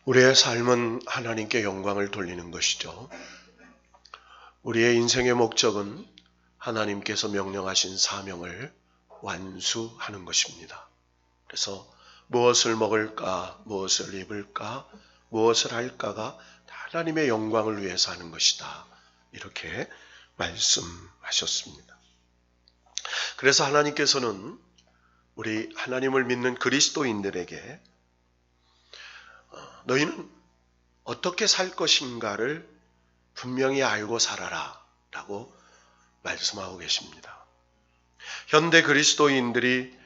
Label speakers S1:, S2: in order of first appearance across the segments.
S1: 우리의 삶은 하나님께 영광을 돌리는 것이죠. 우리의 인생의 목적은 하나님께서 명령하신 사명을 완수하는 것입니다. 그래서 무엇을 먹을까, 무엇을 입을까, 무엇을 할까가 하나님의 영광을 위해서 하는 것이다. 이렇게 말씀하셨습니다. 그래서 하나님께서는 우리 하나님을 믿는 그리스도인들에게 너희는 어떻게 살 것인가를 분명히 알고 살아라 라고 말씀하고 계십니다. 현대 그리스도인들이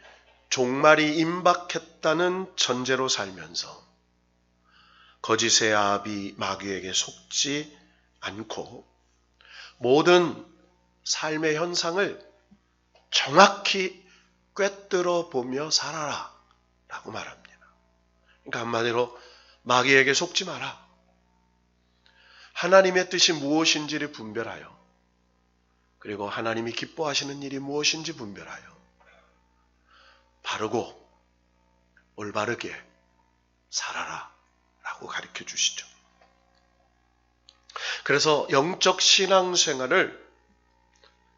S1: 종말이 임박했다는 전제로 살면서 거짓의 아비 마귀에게 속지 않고 모든 삶의 현상을 정확히 꿰뚫어 보며 살아라 라고 말합니다. 그러니까 한마디로 마귀에게 속지 마라. 하나님의 뜻이 무엇인지를 분별하여, 그리고 하나님이 기뻐하시는 일이 무엇인지 분별하여 바르고 올바르게 살아라 라고 가르쳐 주시죠. 그래서 영적 신앙생활을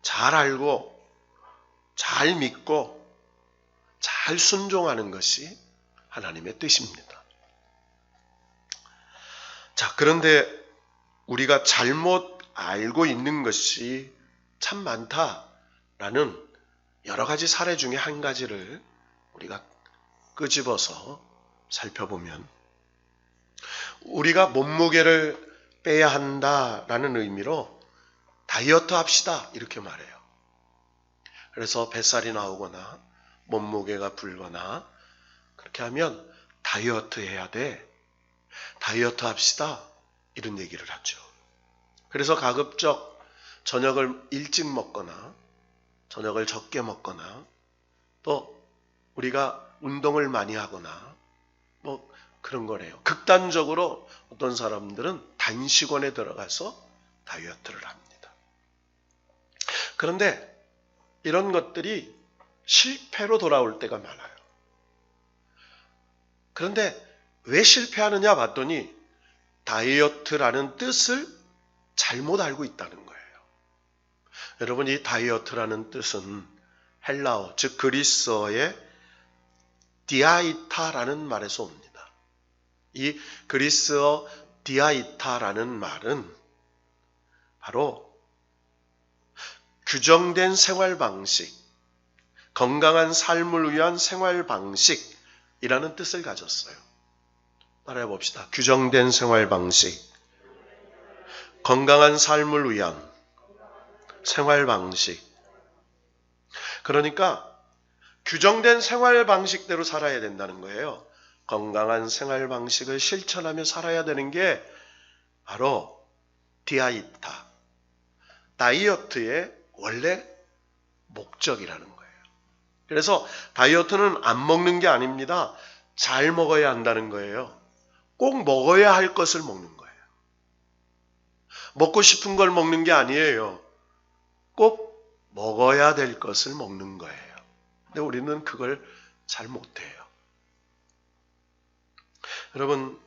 S1: 잘 알고 잘 믿고 잘 순종하는 것이 하나님의 뜻입니다. 자, 그런데 우리가 잘못 알고 있는 것이 참 많다라는 여러 가지 사례 중에 한 가지를 우리가 끄집어서 살펴보면, 우리가 몸무게를 빼야 한다라는 의미로 다이어트 합시다 이렇게 말해요. 그래서 뱃살이 나오거나 몸무게가 불거나 그렇게 하면 다이어트 해야 돼, 다이어트 합시다 이런 얘기를 하죠. 그래서 가급적 저녁을 일찍 먹거나 저녁을 적게 먹거나 또 우리가 운동을 많이 하거나 뭐 그런 거래요. 극단적으로 어떤 사람들은 단식원에 들어가서 다이어트를 합니다. 그런데 이런 것들이 실패로 돌아올 때가 많아요. 그런데 왜 실패하느냐 봤더니 다이어트라는 뜻을 잘못 알고 있다는 거예요. 여러분, 이 다이어트라는 뜻은 헬라어, 즉 그리스어의 디아이타라는 말에서 옵니다. 이 그리스어 디아이타라는 말은 바로 규정된 생활 방식, 건강한 삶을 위한 생활 방식이라는 뜻을 가졌어요. 따라해 봅시다. 규정된 생활 방식, 건강한 삶을 위한 생활 방식. 그러니까 규정된 생활 방식대로 살아야 된다는 거예요. 건강한 생활 방식을 실천하며 살아야 되는 게 바로 디아이타, 다이어트의 원래 목적이라는 거예요. 그래서 다이어트는 안 먹는 게 아닙니다. 잘 먹어야 한다는 거예요. 꼭 먹어야 할 것을 먹는 거예요. 먹고 싶은 걸 먹는 게 아니에요. 꼭 먹어야 될 것을 먹는 거예요. 근데 우리는 그걸 잘 못해요. 여러분,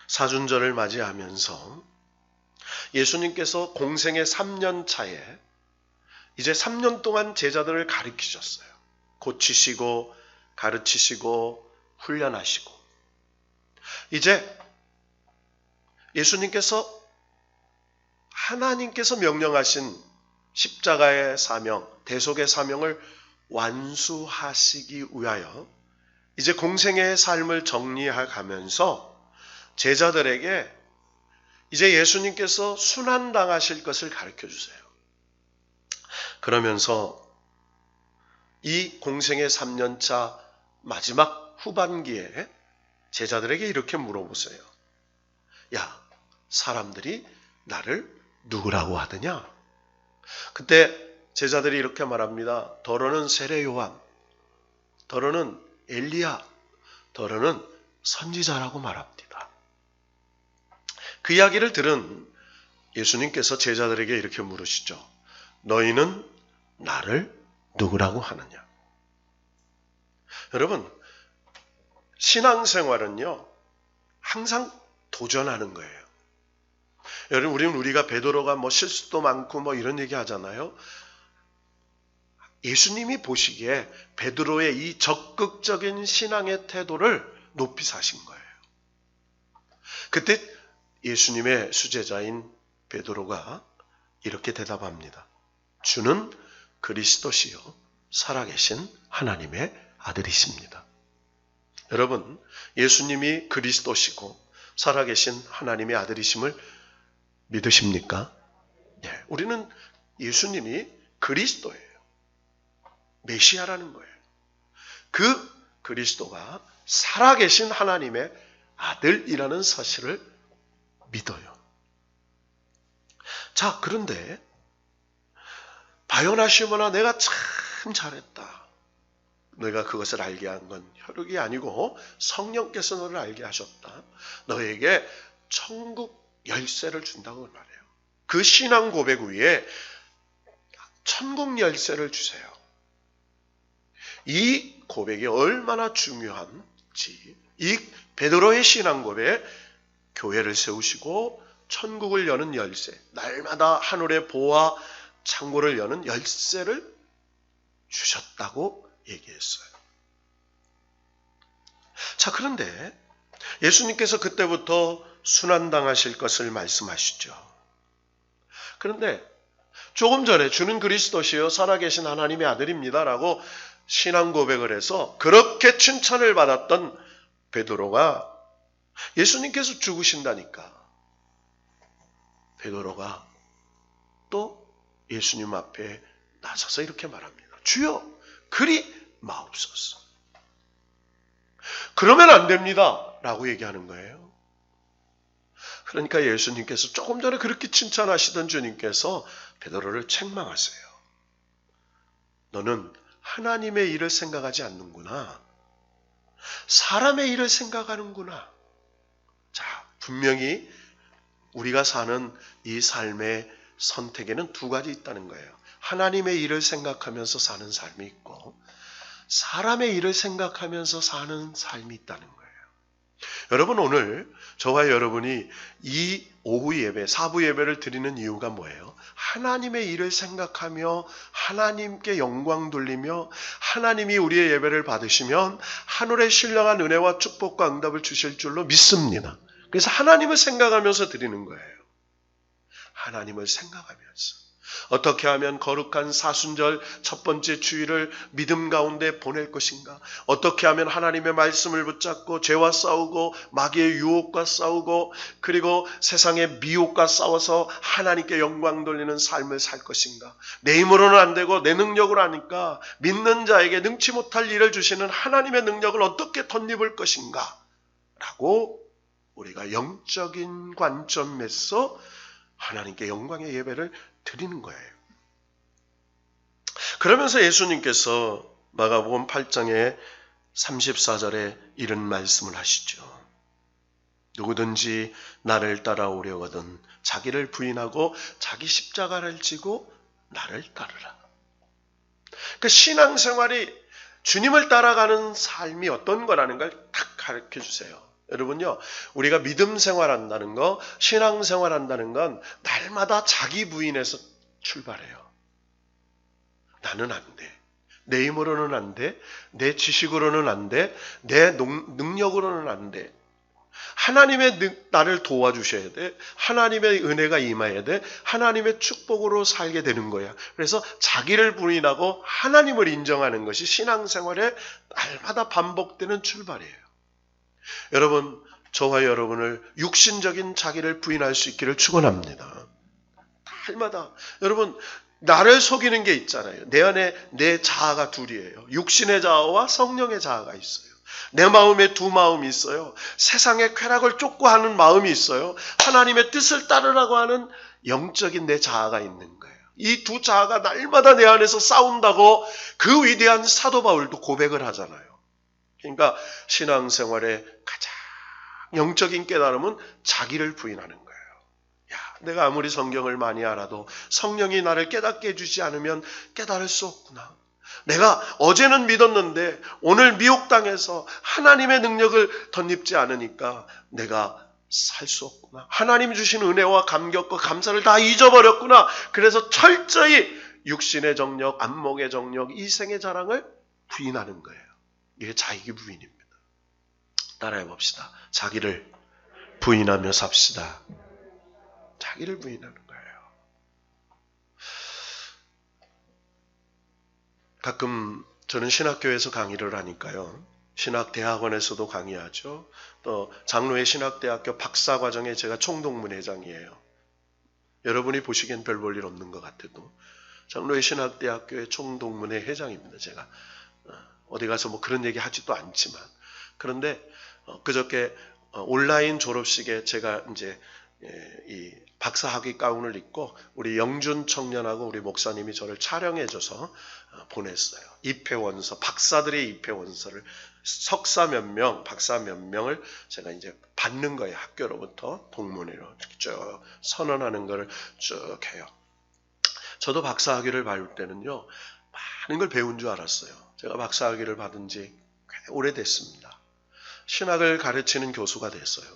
S1: 사순절을 맞이하면서 예수님께서 공생의 3년 차에 이제 3년 동안 제자들을 가르치셨어요. 고치시고 가르치시고 훈련하시고, 이제 예수님께서 하나님께서 명령하신 십자가의 사명, 대속의 사명을 완수하시기 위하여 이제 공생의 삶을 정리해 가면서 제자들에게 이제 예수님께서 순환당하실 것을 가르쳐 주세요. 그러면서 이 공생의 3년차 마지막 후반기에 제자들에게 이렇게 물어보세요. 야, 사람들이 나를 누구라고 하느냐? 그때 제자들이 이렇게 말합니다. 더러는 세례 요한, 더러는 엘리야, 더러는 선지자라고 말합니다. 그 이야기를 들은 예수님께서 제자들에게 이렇게 물으시죠. 너희는 나를 누구라고 하느냐? 여러분, 신앙생활은요, 항상 도전하는 거예요. 여러분, 우리가 베드로가 뭐 실수도 많고 뭐 이런 얘기 하잖아요. 예수님이 보시기에 베드로의 이 적극적인 신앙의 태도를 높이 사신 거예요. 그때 예수님의 수제자인 베드로가 이렇게 대답합니다. 주는 그리스도시요 살아계신 하나님의 아들이십니다. 여러분, 예수님이 그리스도시고 살아계신 하나님의 아들이심을 믿으십니까? 네, 우리는 예수님이 그리스도예요. 메시아라는 거예요. 그 그리스도가 살아계신 하나님의 아들이라는 사실을 믿어요. 자, 그런데 바요나 시몬아, 내가 참 잘했다. 너희가 그것을 알게 한 건 혈육이 아니고 성령께서 너를 알게 하셨다. 너에게 천국 열쇠를 준다고 말해요. 그 신앙 고백 위에 천국 열쇠를 주세요. 이 고백이 얼마나 중요한지, 이 베드로의 신앙 고백, 교회를 세우시고 천국을 여는 열쇠, 날마다 하늘의 보화 창고를 여는 열쇠를 주셨다고 얘기했어요. 자, 그런데 예수님께서 그때부터 순환당하실 것을 말씀하시죠. 그런데 조금 전에 주는 그리스도시요 살아계신 하나님의 아들입니다라고 신앙 고백을 해서 그렇게 칭찬을 받았던 베드로가 예수님께서 죽으신다니까 베드로가 또 예수님 앞에 나서서 이렇게 말합니다. 주여 그리 마옵소서. 그러면 안 됩니다 라고 얘기하는 거예요. 그러니까 예수님께서 조금 전에 그렇게 칭찬하시던 주님께서 베드로를 책망하세요. 너는 하나님의 일을 생각하지 않는구나. 사람의 일을 생각하는구나. 자, 분명히 우리가 사는 이 삶의 선택에는 두 가지 있다는 거예요. 하나님의 일을 생각하면서 사는 삶이 있고 사람의 일을 생각하면서 사는 삶이 있다는 거예요. 여러분, 오늘 저와 여러분이 이 오후 예배, 사부 예배를 드리는 이유가 뭐예요? 하나님의 일을 생각하며 하나님께 영광 돌리며 하나님이 우리의 예배를 받으시면 하늘의 신령한 은혜와 축복과 응답을 주실 줄로 믿습니다. 그래서 하나님을 생각하면서 드리는 거예요. 하나님을 생각하면서 어떻게 하면 거룩한 사순절 첫 번째 주일을 믿음 가운데 보낼 것인가? 어떻게 하면 하나님의 말씀을 붙잡고 죄와 싸우고 마귀의 유혹과 싸우고 그리고 세상의 미혹과 싸워서 하나님께 영광 돌리는 삶을 살 것인가? 내 힘으로는 안 되고 내 능력으로 하니까 믿는 자에게 능치 못할 일을 주시는 하나님의 능력을 어떻게 덧입을 것인가? 라고 우리가 영적인 관점에서 하나님께 영광의 예배를 드리는 거예요. 그러면서 예수님께서 마가복음 8장의 34절에 이런 말씀을 하시죠. 누구든지 나를 따라오려거든 자기를 부인하고 자기 십자가를 지고 나를 따르라. 그 신앙생활이 주님을 따라가는 삶이 어떤 거라는 걸 딱 가르쳐 주세요. 여러분요, 우리가 믿음 생활한다는 거, 신앙 생활한다는 건 날마다 자기 부인에서 출발해요. 나는 안 돼. 내 힘으로는 안 돼. 내 지식으로는 안 돼. 내 능력으로는 안 돼. 하나님의 나를 도와주셔야 돼. 하나님의 은혜가 임해야 돼. 하나님의 축복으로 살게 되는 거야. 그래서 자기를 부인하고 하나님을 인정하는 것이 신앙생활에 날마다 반복되는 출발이에요. 여러분, 저와 여러분을 육신적인 자기를 부인할 수 있기를 축원합니다. 날마다 여러분 나를 속이는 게 있잖아요. 내 안에 내 자아가 둘이에요. 육신의 자아와 성령의 자아가 있어요. 내 마음에 두 마음이 있어요. 세상의 쾌락을 쫓고 하는 마음이 있어요. 하나님의 뜻을 따르라고 하는 영적인 내 자아가 있는 거예요. 이 두 자아가 날마다 내 안에서 싸운다고 그 위대한 사도 바울도 고백을 하잖아요. 그러니까 신앙생활의 가장 영적인 깨달음은 자기를 부인하는 거예요. 야, 내가 아무리 성경을 많이 알아도 성령이 나를 깨닫게 해주지 않으면 깨달을 수 없구나. 내가 어제는 믿었는데 오늘 미혹당해서 하나님의 능력을 덧입지 않으니까 내가 살 수 없구나. 하나님이 주신 은혜와 감격과 감사를 다 잊어버렸구나. 그래서 철저히 육신의 정력, 안목의 정력, 이생의 자랑을 부인하는 거예요. 이게 자기 부인입니다. 따라해 봅시다. 자기를 부인하며 삽시다. 자기를 부인하는 거예요. 가끔 저는 신학교에서 강의를 하니까요. 신학대학원에서도 강의하죠. 또 장로회 신학대학교 박사과정에 제가 총동문회장이에요. 여러분이 보시기엔 별 볼 일 없는 것 같아도 장로회 신학대학교의 총동문회 회장입니다. 제가 어디 가서 뭐 그런 얘기 하지도 않지만, 그런데 그저께 온라인 졸업식에 제가 이제 이 박사학위 가운을 입고 우리 영준 청년하고 우리 목사님이 저를 촬영해줘서 보냈어요. 입회원서, 박사들의 입회원서를 석사 몇 명, 박사 몇 명을 제가 이제 받는 거예요. 학교로부터 동문회로 쭉 선언하는 거를 쭉 해요. 저도 박사학위를 받을 때는요, 많은 걸 배운 줄 알았어요. 제가 박사학위를 받은 지 꽤 오래됐습니다. 신학을 가르치는 교수가 됐어요.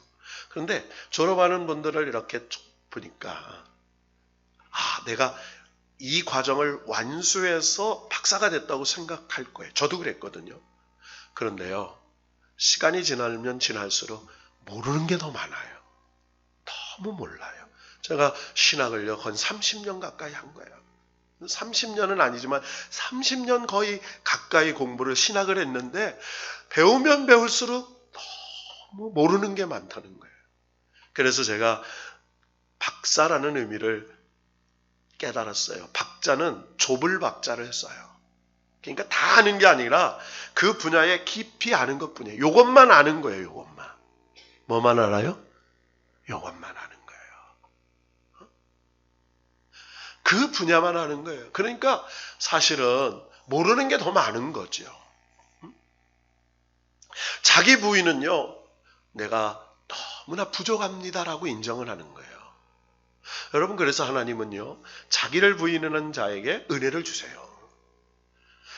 S1: 그런데 졸업하는 분들을 이렇게 보니까 내가 이 과정을 완수해서 박사가 됐다고 생각할 거예요. 저도 그랬거든요. 그런데요, 시간이 지나면 지날수록 모르는 게 더 많아요. 너무 몰라요. 제가 신학을요, 거의 30년 가까이 한 거예요. 30년은 아니지만 30년 거의 가까이 공부를 신학을 했는데 배우면 배울수록 너무 모르는 게 많다는 거예요. 그래서 제가 박사라는 의미를 깨달았어요. 박자는 좁을 박자를 써요. 그러니까 다 아는 게 아니라 그 분야에 깊이 아는 것뿐이에요. 요것만 아는 거예요. 요것만. 뭐만 알아요? 요것만 아는 거예요. 그 분야만 아는 거예요. 그러니까 사실은 모르는 게 더 많은 거죠. 자기 부인은요, 내가 너무나 부족합니다라고 인정을 하는 거예요. 여러분, 그래서 하나님은요, 자기를 부인하는 자에게 은혜를 주세요.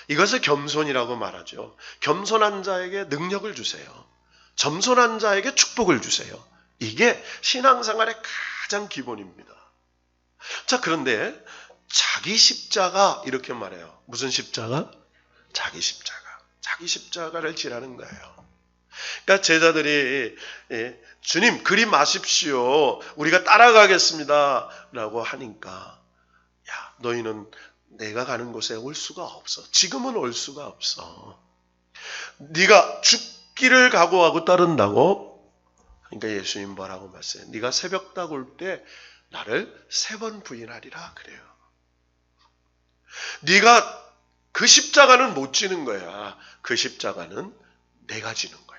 S1: 이것을 겸손이라고 말하죠. 겸손한 자에게 능력을 주세요. 겸손한 자에게 축복을 주세요. 이게 신앙생활의 가장 기본입니다. 자, 그런데 자기 십자가 이렇게 말해요. 무슨 십자가? 자기 십자가. 자기 십자가를 지라는 거예요. 그러니까 제자들이 주님 그리 마십시오. 우리가 따라가겠습니다. 라고 하니까, 야, 너희는 내가 가는 곳에 올 수가 없어. 지금은 올 수가 없어. 네가 죽기를 각오하고 따른다고? 그러니까 예수님 뭐라고 말씀해요? 네가 새벽딱 올 때 나를 3번 부인하리라 그래요. 네가 그 십자가는 못 지는 거야. 그 십자가는 내가 지는 거야.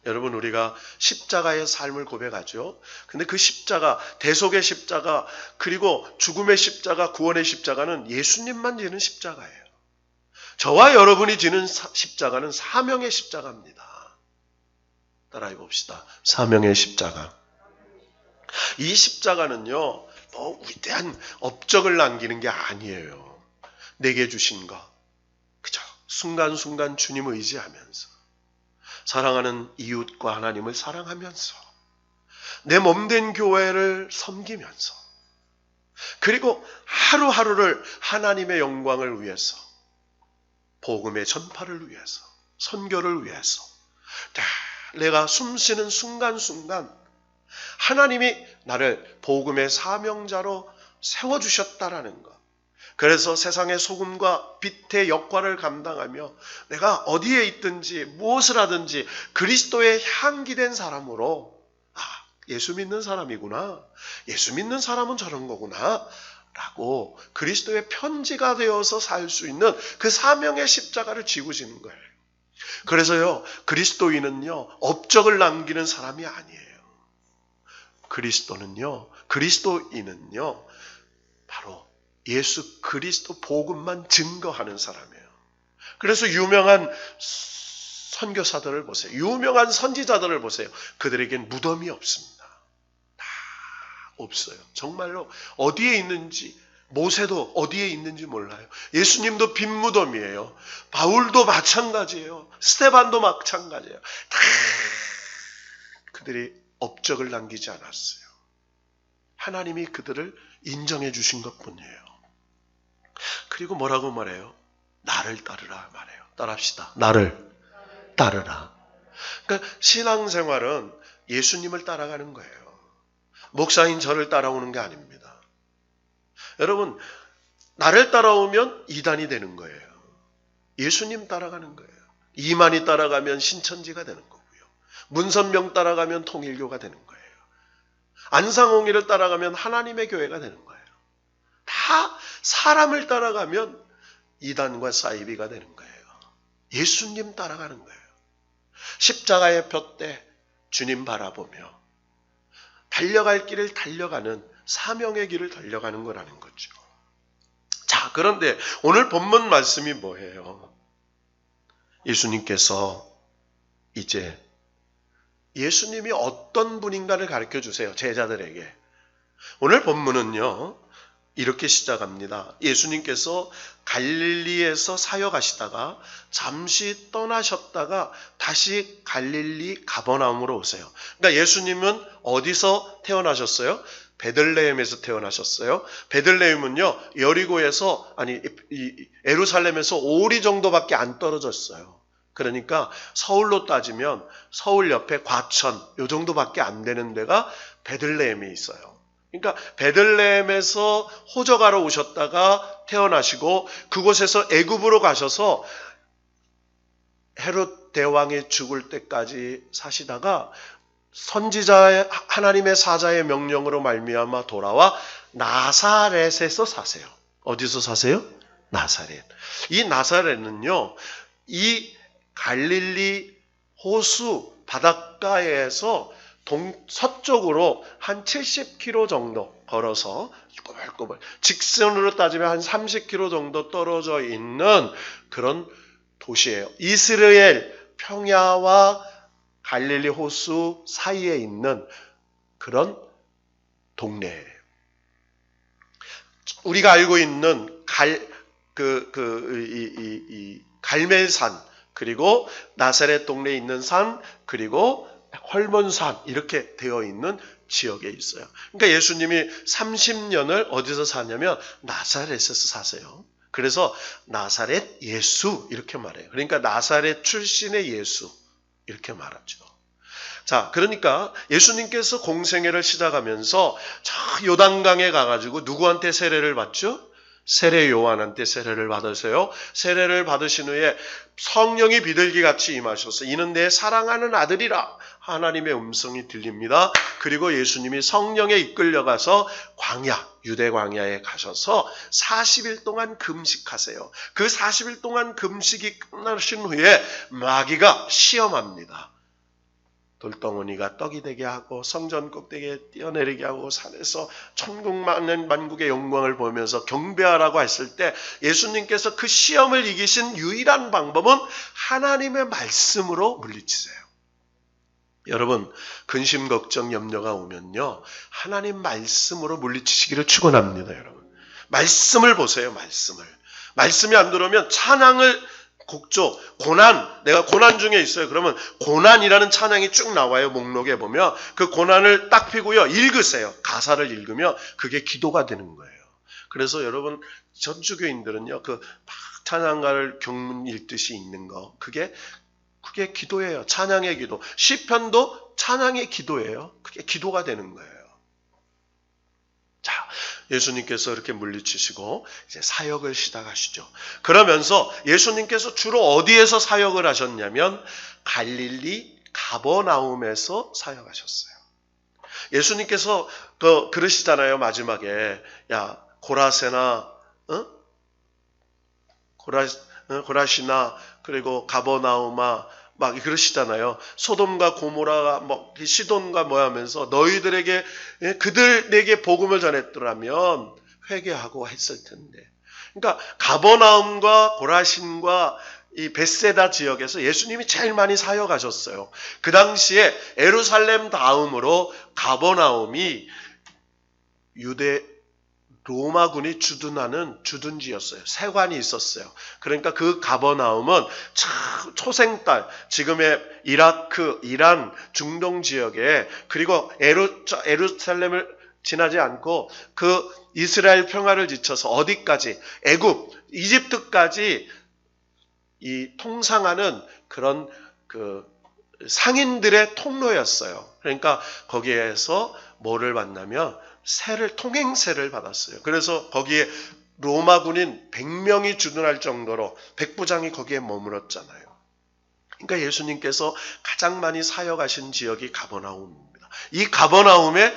S1: 여러분, 우리가 십자가의 삶을 고백하죠. 근데 그 십자가, 대속의 십자가, 그리고 죽음의 십자가, 구원의 십자가는 예수님만 지는 십자가예요. 저와 여러분이 지는 십자가는 사명의 십자가입니다. 따라해 봅시다. 사명의 십자가. 이 십자가는요, 뭐 위대한 업적을 남기는 게 아니에요. 내게 주신 것, 그저 순간순간 주님 의지하면서, 사랑하는 이웃과 하나님을 사랑하면서, 내 몸된 교회를 섬기면서, 그리고 하루하루를 하나님의 영광을 위해서, 복음의 전파를 위해서, 선교를 위해서, 내가 숨쉬는 순간순간 하나님이 나를 복음의 사명자로 세워주셨다라는 것. 그래서 세상의 소금과 빛의 역할을 감당하며 내가 어디에 있든지 무엇을 하든지 그리스도의 향기된 사람으로, 예수 믿는 사람이구나, 예수 믿는 사람은 저런 거구나 라고 그리스도의 편지가 되어서 살 수 있는 그 사명의 십자가를 지고 지는 거예요. 그래서요, 그리스도인은요, 업적을 남기는 사람이 아니에요. 그리스도인은요, 바로 예수 그리스도 복음만 증거하는 사람이에요. 그래서 유명한 선교사들을 보세요. 유명한 선지자들을 보세요. 그들에겐 무덤이 없습니다. 다 없어요. 정말로 어디에 있는지 모세도 어디에 있는지 몰라요. 예수님도 빈 무덤이에요. 바울도 마찬가지예요. 스데반도 마찬가지예요. 다 그들이 업적을 남기지 않았어요. 하나님이 그들을 인정해 주신 것뿐이에요. 그리고 뭐라고 말해요? 나를 따르라 말해요. 따라합시다. 나를 따르라. 그러니까 신앙생활은 예수님을 따라가는 거예요. 목사인 저를 따라오는 게 아닙니다. 여러분, 나를 따라오면 이단이 되는 거예요. 예수님 따라가는 거예요. 이만희 따라가면 신천지가 되는 거고요. 문선명 따라가면 통일교가 되는 거예요. 안상홍이를 따라가면 하나님의 교회가 되는 거예요. 다 사람을 따라가면 이단과 사이비가 되는 거예요. 예수님 따라가는 거예요. 십자가의 둯대 주님 바라보며 달려갈 길을 달려가는 사명의 길을 달려가는 거라는 거죠. 자, 그런데 오늘 본문 말씀이 뭐예요? 예수님께서 이제 예수님이 어떤 분인가를 가르쳐 주세요. 제자들에게. 오늘 본문은요. 이렇게 시작합니다. 예수님께서 갈릴리에서 사역하시다가 잠시 떠나셨다가 다시 갈릴리 가버나움으로 오세요. 그러니까 예수님은 어디서 태어나셨어요? 베들레헴에서 태어나셨어요. 베들레헴은요, 여리고에서, 예루살렘에서 5리 정도밖에 안 떨어졌어요. 그러니까 서울로 따지면 서울 옆에 과천, 요 정도밖에 안 되는 데가 베들레헴이 있어요. 그러니까 베들레헴에서 호적하러 오셨다가 태어나시고 그곳에서 애굽으로 가셔서 헤롯 대왕이 죽을 때까지 사시다가 선지자의 하나님의 사자의 명령으로 말미암아 돌아와 나사렛에서 사세요. 어디서 사세요? 나사렛. 이 나사렛은요, 이 갈릴리 호수 바닷가에서 서쪽으로 한 70km 정도 걸어서 꼬불꼬불 직선으로 따지면 한 30km 정도 떨어져 있는 그런 도시예요. 이스라엘 평야와 갈릴리 호수 사이에 있는 그런 동네예요. 우리가 알고 있는 갈멜산, 그리고 나사렛 동네에 있는 산, 그리고 헐몬산 이렇게 되어 있는 지역에 있어요. 그러니까 예수님이 30년을 어디서 사냐면 나사렛에서 사세요. 그래서 나사렛 예수 이렇게 말해요. 그러니까 나사렛 출신의 예수 이렇게 말하죠. 자, 그러니까 예수님께서 공생애를 시작하면서 저 요단강에 가가지고 누구한테 세례를 받죠? 세례 요한한테 세례를 받으세요. 세례를 받으신 후에 성령이 비둘기같이 임하셔서 이는 내 사랑하는 아들이라 하나님의 음성이 들립니다. 그리고 예수님이 성령에 이끌려가서 유대 광야에 가셔서 40일 동안 금식하세요. 그 40일 동안 금식이 끝나신 후에 마귀가 시험합니다. 돌덩어리가 떡이 되게 하고 성전 꼭대기에 뛰어내리게 하고 산에서 천국 만국의 영광을 보면서 경배하라고 했을 때 예수님께서 그 시험을 이기신 유일한 방법은 하나님의 말씀으로 물리치세요. 여러분, 근심, 걱정, 염려가 오면요, 하나님 말씀으로 물리치시기를 축원합니다. 여러분, 말씀을 보세요. 말씀이 안 들어오면 찬양을 곡조, 고난, 내가 고난 중에 있어요. 그러면 고난이라는 찬양이 쭉 나와요. 목록에 보면 그 고난을 딱 펴고요, 읽으세요. 가사를 읽으면 그게 기도가 되는 거예요. 그래서 여러분, 전주교인들은요, 그 찬양가를 경문 읽듯이 읽는 거, 그게 기도예요. 찬양의 기도. 시편도 찬양의 기도예요. 그게 기도가 되는 거예요. 자, 예수님께서 이렇게 물리치시고 이제 사역을 시작하시죠. 그러면서 예수님께서 주로 어디에서 사역을 하셨냐면 갈릴리 가버나움에서 사역하셨어요. 예수님께서 그러시잖아요. 마지막에 야 고라세나 고라시나 그리고 가버나움아 막 그러시잖아요. 소돔과 고모라가 시돈과 하면서 너희들에게 그들 내게 복음을 전했더라면 회개하고 했을 텐데. 그러니까 가버나움과 고라신과 이 벳세다 지역에서 예수님이 제일 많이 사역하셨어요. 그 당시에 예루살렘 다음으로 가버나움이 유대 로마군이 주둔하는 주둔지였어요. 세관이 있었어요. 그러니까 그 가버나움은 초생딸, 지금의 이라크, 이란, 중동 지역에, 그리고 예루살렘을 지나지 않고 그 이스라엘 평화를 지쳐서 어디까지, 애굽, 이집트까지 이 통상하는 그런 그 상인들의 통로였어요. 그러니까 거기에서 뭐를 받냐면 통행세를 받았어요. 그래서 거기에 로마 군인 100명이 주둔할 정도로 백부장이 거기에 머물렀잖아요. 그러니까 예수님께서 가장 많이 사역하신 지역이 가버나움입니다. 이 가버나움에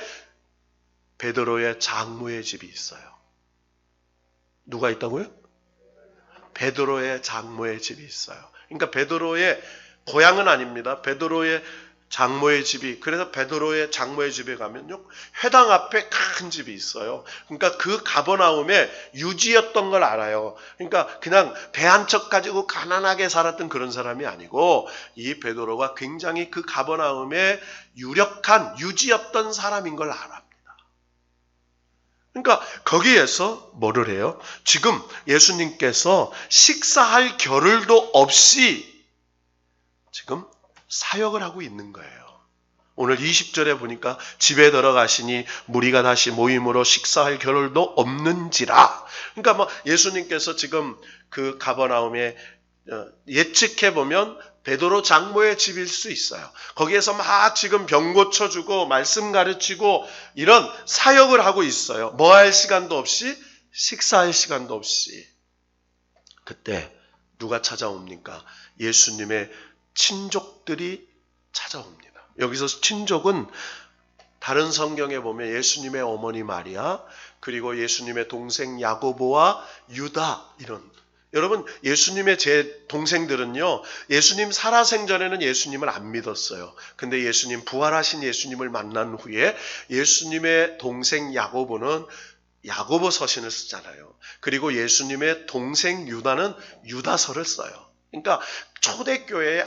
S1: 베드로의 장모의 집이 있어요. 누가 있다고요? 베드로의 장모의 집이 있어요. 그러니까 베드로의 고향은 아닙니다. 베드로의 장모의 집이, 그래서 베드로의 장모의 집에 가면요, 회당 앞에 큰 집이 있어요. 그러니까 그 가버나움에 유지였던 걸 알아요. 그러니까 그냥 배 한 척 가지고 가난하게 살았던 그런 사람이 아니고, 이 베드로가 굉장히 그 가버나움에 유력한 유지였던 사람인 걸 알아. 그러니까 거기에서 뭐를 해요? 지금 예수님께서 식사할 겨를도 없이 지금 사역을 하고 있는 거예요. 오늘 20절에 보니까 집에 들어가시니 무리가 다시 모임으로 식사할 겨를도 없는지라. 그러니까 뭐 예수님께서 지금 그 가버나움에 예측해 보면 베드로 장모의 집일 수 있어요. 거기에서 막 지금 병 고쳐주고 말씀 가르치고 이런 사역을 하고 있어요. 뭐 할 시간도 없이, 식사할 시간도 없이. 그때 누가 찾아옵니까? 예수님의 친족들이 찾아옵니다. 여기서 친족은 다른 성경에 보면 예수님의 어머니 마리아, 그리고 예수님의 동생 야고보와 유다, 이런. 여러분, 예수님의 제 동생들은요, 예수님 살아생전에는 예수님을 안 믿었어요. 근데 예수님, 부활하신 예수님을 만난 후에 예수님의 동생 야고보는 야고보 서신을 쓰잖아요. 그리고 예수님의 동생 유다는 유다서를 써요. 그러니까 초대교회의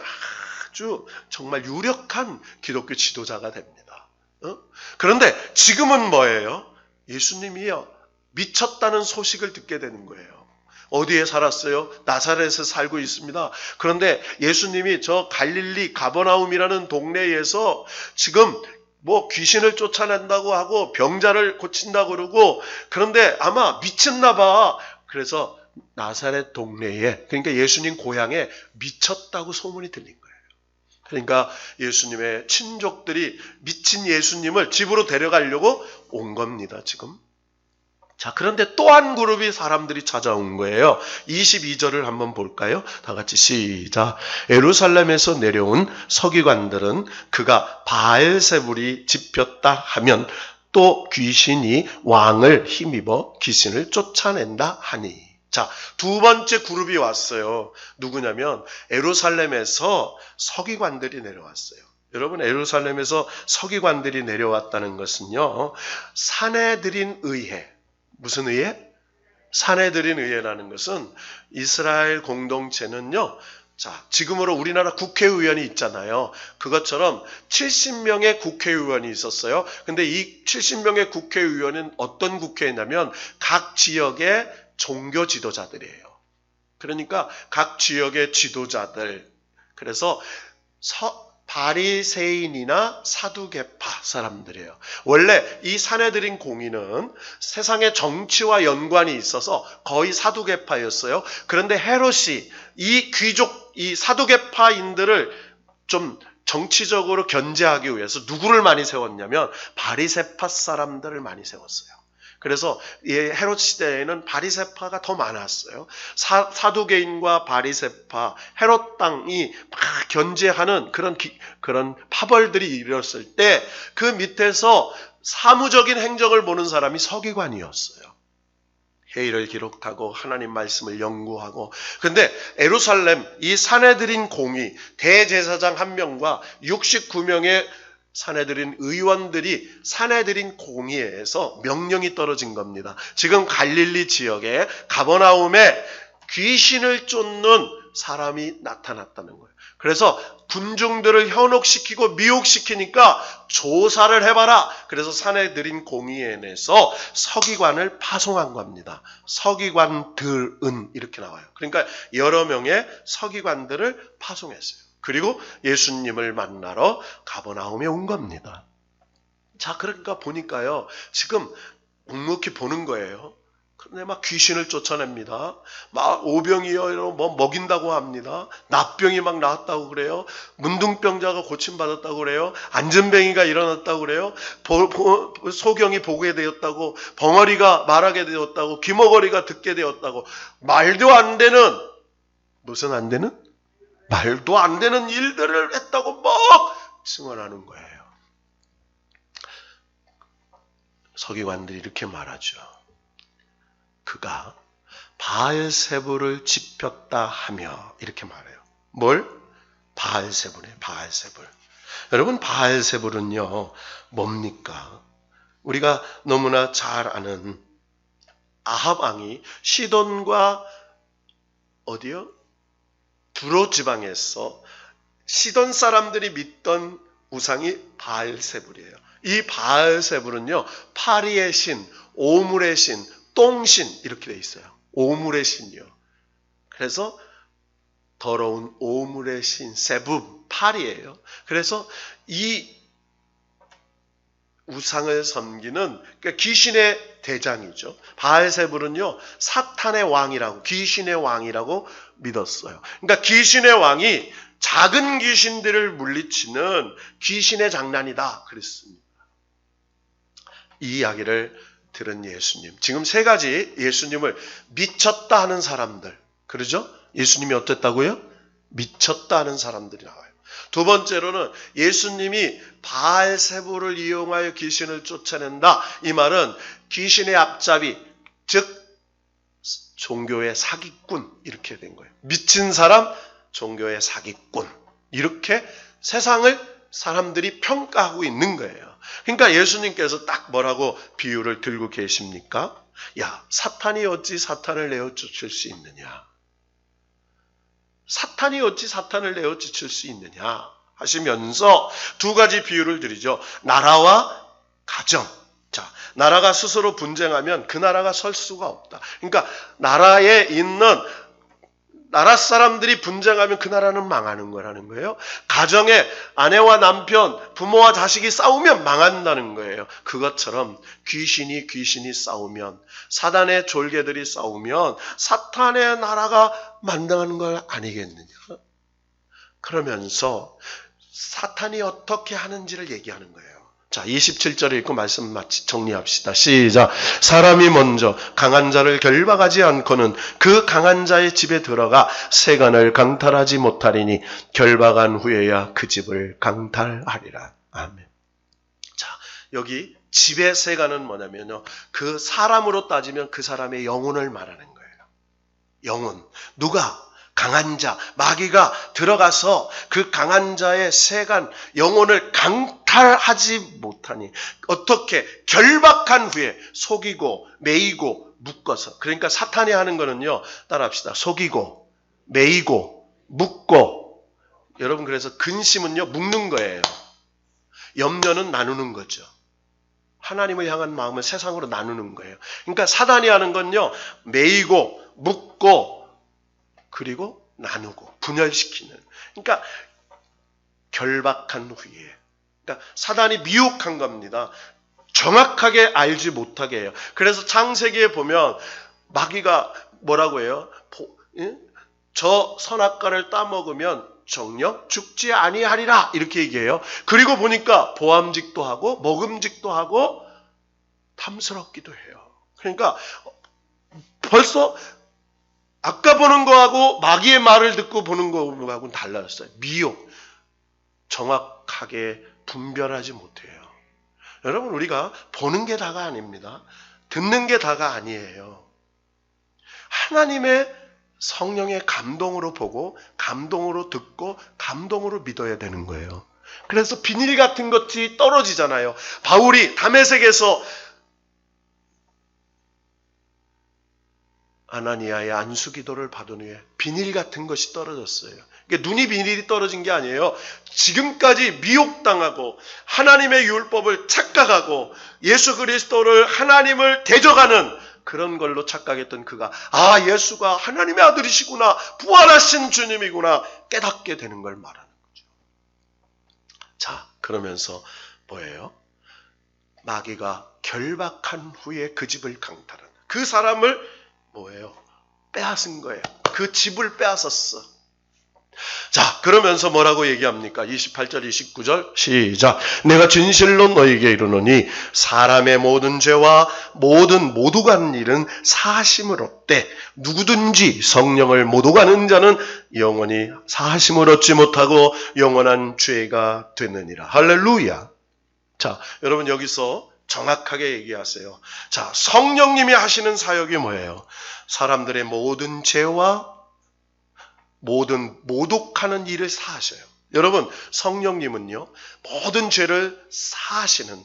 S1: 아주 정말 유력한 기독교 지도자가 됩니다. 그런데 지금은 뭐예요? 예수님이요, 미쳤다는 소식을 듣게 되는 거예요. 어디에 살았어요? 나사렛에 살고 있습니다. 그런데 예수님이 저 갈릴리 가버나움이라는 동네에서 지금 뭐 귀신을 쫓아낸다고 하고 병자를 고친다고 그러고, 그런데 아마 미쳤나 봐. 그래서 나사렛 동네에, 그러니까 예수님 고향에 미쳤다고 소문이 들린 거예요. 그러니까 예수님의 친족들이 미친 예수님을 집으로 데려가려고 온 겁니다, 지금. 자, 그런데 또 한 그룹이 사람들이 찾아온 거예요. 22절을 한번 볼까요? 다 같이 시작. 예루살렘에서 내려온 서기관들은 그가 바알세불이 집혔다 하면 또 귀신이 왕을 힘입어 귀신을 쫓아낸다 하니. 자, 두 번째 그룹이 왔어요. 누구냐면 예루살렘에서 서기관들이 내려왔어요. 여러분, 예루살렘에서 서기관들이 내려왔다는 것은요, 사내들인 의회. 무슨 의회? 사내들인 의회라는 것은 이스라엘 공동체는요, 자, 지금으로 우리나라 국회의원이 있잖아요. 그것처럼 70명의 국회의원이 있었어요. 근데 이 70명의 국회의원은 어떤 국회냐면 각 지역의 종교 지도자들이에요. 그러니까 각 지역의 지도자들. 그래서 바리새인이나 사두개파 사람들이에요. 원래 이 사내들인 공의는 세상의 정치와 연관이 있어서 거의 사두개파였어요. 그런데 헤롯이 이 귀족, 이 사두개파인들을 좀 정치적으로 견제하기 위해서 누구를 많이 세웠냐면 바리새파 사람들을 많이 세웠어요. 그래서 헤롯 시대에는 바리새파가 더 많았어요. 사두개인과 바리새파, 헤롯 땅이 막 견제하는 그런 파벌들이 일었을 때 그 밑에서 사무적인 행정을 보는 사람이 서기관이었어요. 회의를 기록하고 하나님 말씀을 연구하고. 그런데 예루살렘 이 사내들인 공의 대제사장 1명과 69명의 사내들인 의원들이 사내들인 공의회에서 명령이 떨어진 겁니다. 지금 갈릴리 지역에 가버나움에 귀신을 쫓는 사람이 나타났다는 거예요. 그래서 군중들을 현혹시키고 미혹시키니까 조사를 해봐라. 그래서 사내들인 공의회에서 서기관을 파송한 겁니다. 서기관들은 이렇게 나와요. 그러니까 여러 명의 서기관들을 파송했어요. 그리고 예수님을 만나러 가버나움에 온 겁니다. 자, 그러니까 보니까요, 지금 묵묵히 보는 거예요. 그런데 막 귀신을 쫓아냅니다. 막 오병이어 뭐 먹인다고 합니다. 납병이 막 나왔다고 그래요. 문둥병자가 고침받았다고 그래요. 안전뱅이가 일어났다고 그래요. 소경이 보게 되었다고, 벙어리가 말하게 되었다고, 귀머거리가 듣게 되었다고. 말도 안 되는, 무슨 안 되는? 말도 안 되는 일들을 했다고 막 증언하는 거예요. 서기관들이 이렇게 말하죠. 그가 바알세불을 지폈다 하며, 이렇게 말해요. 뭘? 바알세불이에요. 바알세불. 여러분, 바알세불은요 뭡니까? 우리가 너무나 잘 아는 아합 왕이 시돈과 어디요? 두로 지방에서 시돈 사람들이 믿던 우상이 바알세불이에요. 이 바알세불은요 파리의 신, 오물의 신, 똥신 이렇게 돼 있어요. 오물의 신이요. 그래서 더러운 오물의 신, 세부, 파리예요. 그래서 이 우상을 섬기는, 그러니까 귀신의 대장이죠. 바알세불은요 사탄의 왕이라고, 귀신의 왕이라고 믿었어요. 그러니까 귀신의 왕이 작은 귀신들을 물리치는 귀신의 장난이다 그랬습니다. 이 이야기를 들은 예수님, 지금 세 가지 예수님을 미쳤다 하는 사람들, 그러죠? 예수님이 어땠다고요? 미쳤다 하는 사람들이 나와요. 두 번째로는 예수님이 바알세불을 이용하여 귀신을 쫓아낸다. 이 말은 귀신의 앞잡이, 즉 종교의 사기꾼 이렇게 된 거예요. 미친 사람, 종교의 사기꾼, 이렇게 세상을 사람들이 평가하고 있는 거예요. 그러니까 예수님께서 딱 뭐라고 비유를 들고 계십니까? 야, 사탄이 어찌 사탄을 내어쫓을 수 있느냐? 사탄이 어찌 사탄을 내어쫓을 수 있느냐 하시면서 두 가지 비유를 드리죠. 나라와 가정. 자, 나라가 스스로 분쟁하면 그 나라가 설 수가 없다. 그러니까 나라에 있는 나라 사람들이 분쟁하면 그 나라는 망하는 거라는 거예요. 가정에 아내와 남편, 부모와 자식이 싸우면 망한다는 거예요. 그것처럼 귀신이 싸우면, 사단의 졸개들이 싸우면 사탄의 나라가 만당하는 걸 아니겠느냐. 그러면서 사탄이 어떻게 하는지를 얘기하는 거예요. 자, 27절을 읽고 말씀 정리합시다. 시작. 사람이 먼저 강한 자를 결박하지 않고는 그 강한 자의 집에 들어가 세간을 강탈하지 못하리니 결박한 후에야 그 집을 강탈하리라. 아멘. 자, 여기 집의 세간은 뭐냐면요, 그 사람으로 따지면 그 사람의 영혼을 말하는 거예요. 영혼. 누가? 강한 자, 마귀가 들어가서 그 강한 자의 세간, 영혼을 강탈하지 못하니, 어떻게? 결박한 후에 속이고 매이고 묶어서. 그러니까 사탄이 하는 거는요, 따라합시다. 속이고 매이고 묶고. 여러분, 그래서 근심은요 묶는 거예요. 염려는 나누는 거죠. 하나님을 향한 마음을 세상으로 나누는 거예요. 그러니까 사단이 하는 건요, 매이고 묶고 그리고 나누고 분열시키는. 그러니까 결박한 후에. 그러니까 사단이 미혹한 겁니다. 정확하게 알지 못하게 해요. 그래서 창세기에 보면 마귀가 뭐라고 해요? 저 선악과를 따먹으면 정녕 죽지 아니하리라 이렇게 얘기해요. 그리고 보니까 보암직도 하고 먹음직도 하고 탐스럽기도 해요. 그러니까 벌써 아까 보는 거하고 마귀의 말을 듣고 보는 거하고는 달라졌어요. 미혹. 정확하게 분별하지 못해요. 여러분, 우리가 보는 게 다가 아닙니다. 듣는 게 다가 아니에요. 하나님의 성령의 감동으로 보고 감동으로 듣고 감동으로 믿어야 되는 거예요. 그래서 비닐 같은 것이 떨어지잖아요. 바울이 다메섹에서 아나니아의 안수기도를 받은 후에 비닐 같은 것이 떨어졌어요. 그러니까 눈이 비닐이 떨어진 게 아니에요. 지금까지 미혹당하고 하나님의 율법을 착각하고 예수 그리스도를 하나님을 대적하는 그런 걸로 착각했던 그가 예수가 하나님의 아들이시구나, 부활하신 주님이구나 깨닫게 되는 걸 말하는 거죠. 자, 그러면서 뭐예요? 마귀가 결박한 후에 그 집을 강탈한, 그 사람을 뭐예요? 빼앗은 거예요. 그 집을 빼앗았어. 자, 그러면서 뭐라고 얘기합니까? 28절, 29절 시작. 내가 진실로 너희에게 이르노니 사람의 모든 죄와 모독하는 일은 사하심을 얻되 누구든지 성령을 모독하는 자는 영원히 사하심을 얻지 못하고 영원한 죄가 되느니라. 할렐루야. 자, 여러분 여기서 정확하게 얘기하세요. 자, 성령님이 하시는 사역이 뭐예요? 사람들의 모든 죄와 모든 모독하는 일을 사하셔요. 여러분, 성령님은요, 모든 죄를 사하시는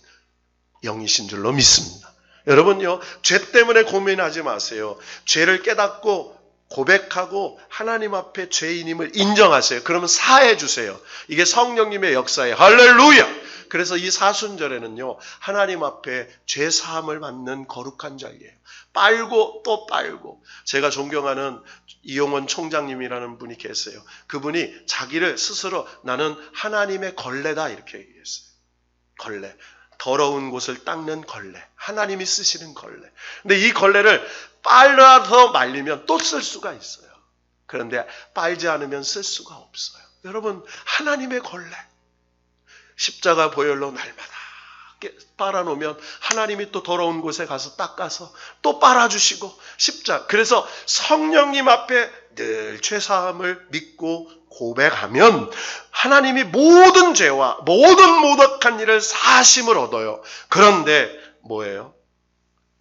S1: 영이신 줄로 믿습니다. 여러분요, 죄 때문에 고민하지 마세요. 죄를 깨닫고 고백하고 하나님 앞에 죄인임을 인정하세요. 그러면 사해 주세요. 이게 성령님의 역사예요. 할렐루야! 그래서 이 사순절에는요, 하나님 앞에 죄 사함을 받는 거룩한 자리예요. 빨고 또 빨고. 제가 존경하는 이용원 총장님이라는 분이 계세요. 그분이 자기를 스스로 나는 하나님의 걸레다 이렇게 얘기했어요. 걸레. 더러운 곳을 닦는 걸레. 하나님이 쓰시는 걸레. 근데 이 걸레를 빨아서 말리면 또 쓸 수가 있어요. 그런데 빨지 않으면 쓸 수가 없어요. 여러분, 하나님의 걸레. 십자가 보혈로 날마다 빨아놓으면 하나님이 또 더러운 곳에 가서 닦아서 또 빨아주시고 십자가. 그래서 성령님 앞에 늘 죄사함을 믿고 고백하면 하나님이 모든 죄와 모든 모독한 일을 사하심을 얻어요. 그런데 뭐예요?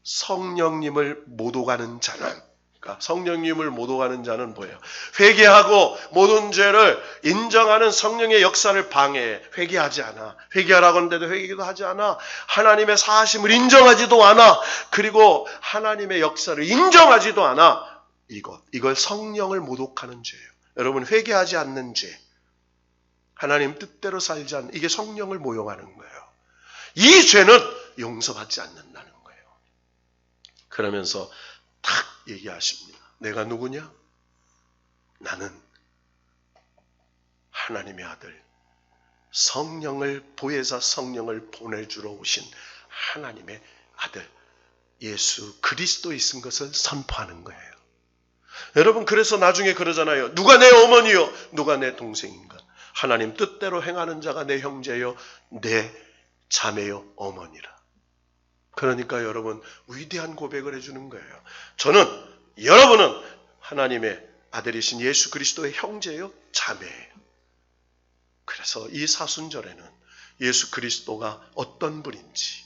S1: 성령님을 모독하는 자는, 그러니까 성령님을 모독하는 자는 뭐예요? 회개하고 모든 죄를 인정하는 성령의 역사를 방해해. 회개하지 않아. 회개하라고 하는데도 회개도 하지 않아. 하나님의 사하심을 인정하지도 않아. 그리고 하나님의 역사를 인정하지도 않아. 이걸 성령을 모독하는 죄예요. 여러분, 회개하지 않는 죄, 하나님 뜻대로 살지 않는, 이게 성령을 모욕하는 거예요. 이 죄는 용서받지 않는다는 거예요. 그러면서 딱 얘기하십니다. 내가 누구냐? 나는 하나님의 아들, 성령을 보혜사 성령을 보내주러 오신 하나님의 아들 예수 그리스도에 있은 것을 선포하는 거예요. 여러분, 그래서 나중에 그러잖아요. 누가 내 어머니요? 누가 내 동생인가? 하나님 뜻대로 행하는 자가 내 형제요, 내 자매요, 어머니라. 그러니까 여러분, 위대한 고백을 해주는 거예요. 여러분은 하나님의 아들이신 예수 그리스도의 형제요, 자매예요. 그래서 이 사순절에는 예수 그리스도가 어떤 분인지,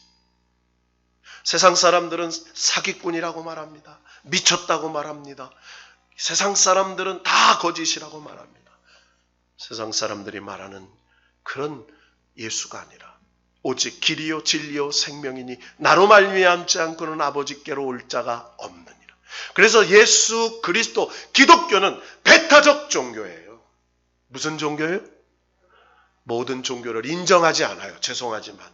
S1: 세상 사람들은 사기꾼이라고 말합니다. 미쳤다고 말합니다. 세상 사람들은 다 거짓이라고 말합니다. 세상 사람들이 말하는 그런 예수가 아니라 오직 길이요 진리요 생명이니 나로 말미암지 않고는 아버지께로 올 자가 없느니라. 그래서 예수 그리스도, 기독교는 배타적 종교예요. 무슨 종교예요? 모든 종교를 인정하지 않아요. 죄송하지만.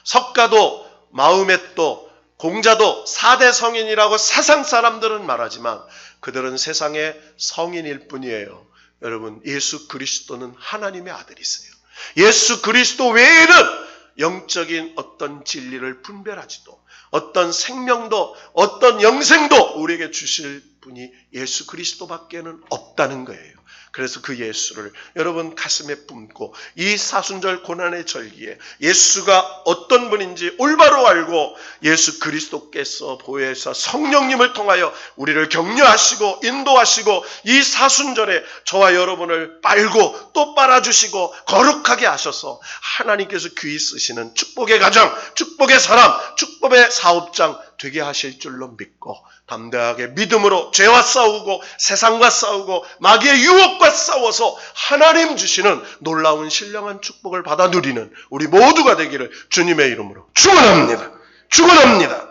S1: 석가도, 마흐메도, 공자도 4대 성인이라고 세상 사람들은 말하지만 그들은 세상의 성인일 뿐이에요. 여러분, 예수 그리스도는 하나님의 아들이세요. 예수 그리스도 외에는 영적인 어떤 진리를 분별하지도, 어떤 생명도, 어떤 영생도 우리에게 주실 분이 예수 그리스도밖에는 없다는 거예요. 그래서 그 예수를 여러분 가슴에 품고 이 사순절 고난의 절기에 예수가 어떤 분인지 올바로 알고 예수 그리스도께서 보혜사 성령님을 통하여 우리를 격려하시고 인도하시고 이 사순절에 저와 여러분을 빨고 또 빨아주시고 거룩하게 하셔서 하나님께서 귀히 쓰시는 축복의 가정, 축복의 사람, 축복의 사업장 되게 하실 줄로 믿고 담대하게 믿음으로 죄와 싸우고 세상과 싸우고 마귀의 유혹과 싸워서 하나님 주시는 놀라운 신령한 축복을 받아 누리는 우리 모두가 되기를 주님의 이름으로 축원합니다. 축원합니다.